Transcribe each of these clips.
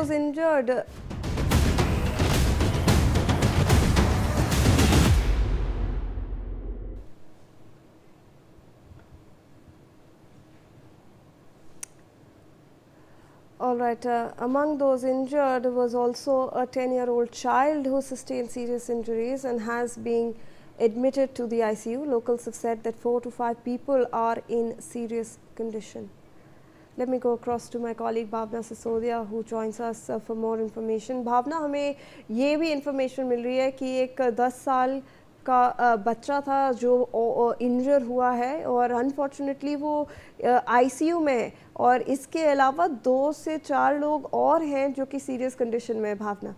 those injured. All right, among those injured was also a 10-year-old child who sustained serious injuries and has been admitted to the ICU. Locals have said that 4 to 5 people are in serious condition. Let me go across to my colleague Bhavna Sisodia who joins us for more information. Bhavna, हमें ये भी information मिल रही है कि एक 10 साल का बच्चा था जो इंजर हुआ है और अनफॉर्चुनेटली वो आईसीयू में है और इसके अलावा 2 से 4 लोग और हैं जो कि सीरियस कंडीशन में है। भावना,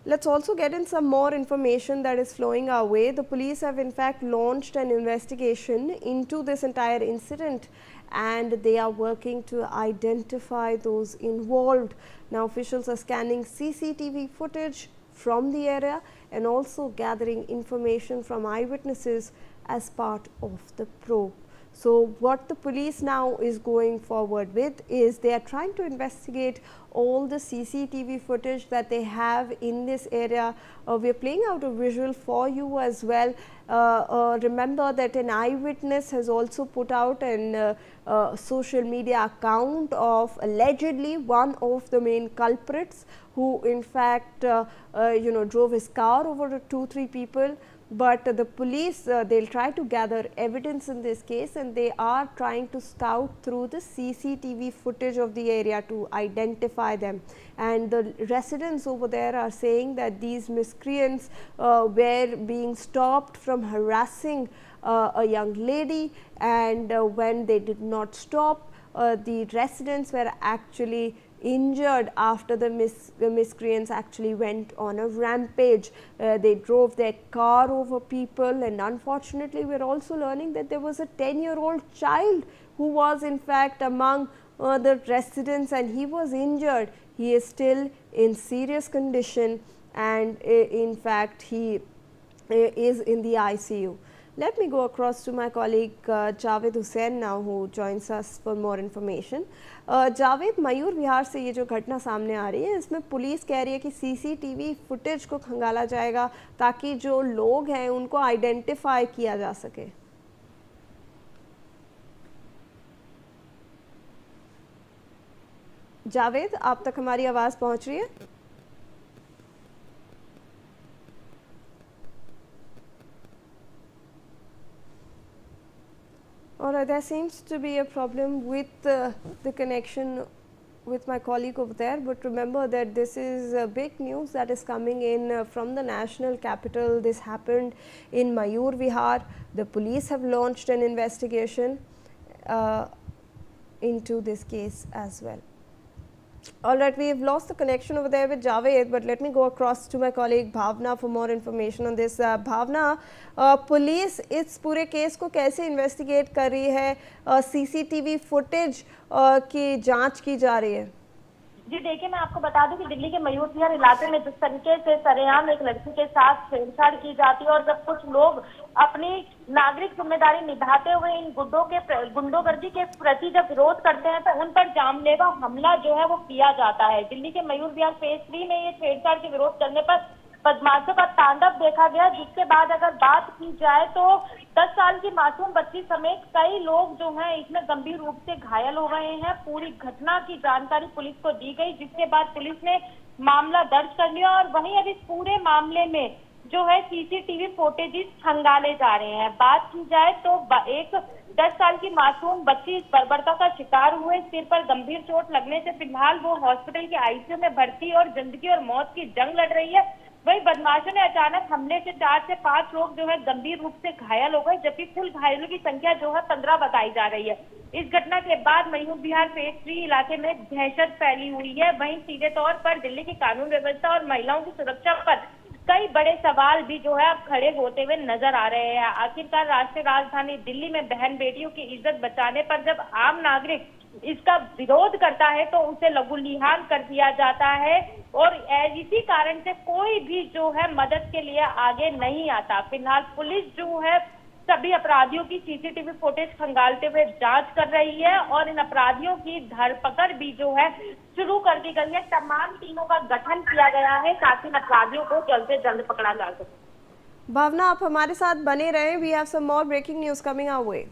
let's also get in some more information that is flowing our way. The police have in fact launched an investigation into this entire incident and they are working to identify those involved. Now officials are scanning CCTV footage from the area and also gathering information from eyewitnesses as part of the probe. So what the police now is going forward with is they are trying to investigate all the CCTV footage that they have in this area. We are playing out a visual for you as well. Remember that an eyewitness has also put out an social media account of allegedly one of the main culprits who in fact drove his car over 2-3 people. But the police, they'll try to gather evidence in this case and they are trying to scout through the CCTV footage of the area to identify them. And the residents over there are saying that these miscreants were being stopped from harassing a young lady, and when they did not stop, the residents were actually injured after the miscreants actually went on a rampage. They drove their car over people, and unfortunately we are also learning that there was a 10-year-old child who was in fact among the residents and he was injured. He is still in serious condition and in fact he is in the ICU. Let me go across to my colleague Javed Hussain now who joins us for more information. Javed, Mayur Vihar से ये जो घटना सामने आ रही है इसमें police कह रही है कि सीसीटीवी फुटेज को खंगाला जाएगा ताकि जो लोग हैं उनको आइडेंटिफाई किया जा सके। जावेद, आप तक हमारी आवाज़ पहुंच रही है? Alright, there seems to be a problem with the connection with my colleague over there, but remember that this is big news that is coming in from the national capital. This happened in Mayur Vihar. The police have launched an investigation into this case as well. Alright, we have lost the connection over there with Javed, but let me go across to my colleague Bhavna for more information on this. Bhavna, police इस पूरे case को कैसे investigate कर रही है? CCTV footage की जांच की जा रही है। जी देखिए, मैं आपको बता दूं कि दिल्ली के मयूर विहार इलाके में जिस तरीके से सरेआम एक लड़की के साथ छेड़छाड़ की जाती है और जब कुछ लोग अपनी नागरिक जिम्मेदारी निभाते हुए इन गुंडोगर्दी के प्रति जब विरोध करते हैं तो उन पर जानलेवा हमला जो है वो किया जाता है। दिल्ली के मयूर विहार फेज 3 में ये छेड़छाड़ के विरोध करने पर बदमाशों का तांडव देखा गया, जिसके बाद अगर बात की जाए तो 10 साल की मासूम बच्ची समेत कई लोग जो हैं इसमें गंभीर रूप से घायल हो गए हैं। पूरी घटना की जानकारी पुलिस को दी गई, जिसके बाद पुलिस ने मामला दर्ज कर लिया और वहीं अब इस पूरे मामले में जो है सीसीटीवी फुटेजेस खंगाले जा रहे हैं। बात की जाए तो एक 10 साल की मासूम बच्ची इस बर्बरता का शिकार हुए, सिर पर गंभीर चोट लगने से फिलहाल वो हॉस्पिटल के आईसीयू में भर्ती और जिंदगी और मौत की जंग लड़ रही है। वही बदमाशों ने अचानक हमले से 4 से 5 लोग जो है गंभीर रूप से घायल हो गए, जबकि कुल घायलों की संख्या जो है 15 बताई जा रही है। इस घटना के बाद मयूर विहार फेज 3 इलाके में दहशत फैली हुई है। वहीं सीधे तौर पर दिल्ली की कानून व्यवस्था और महिलाओं की सुरक्षा पर कई बड़े सवाल भी जो है अब खड़े होते हुए नजर आ रहे हैं। आखिरकार राष्ट्रीय राजधानी दिल्ली में बहन बेटियों की इज्जत बचाने पर जब आम नागरिक इसका विरोध करता है तो उसे लघुलिहान कर दिया जाता है और इसी कारण से कोई भी जो है मदद के लिए आगे नहीं आता। फिलहाल पुलिस जो है सभी अपराधियों की सीसीटीवी फुटेज खंगालते हुए जांच कर रही है और इन अपराधियों की धरपकड़ भी जो है शुरू कर दी गई है। तमाम टीमों का गठन किया गया है ताकि इन अपराधियों को जल्द से जल्द पकड़ा जा सके। भावना, आप हमारे साथ बने रहें। We have some more breaking news coming our way.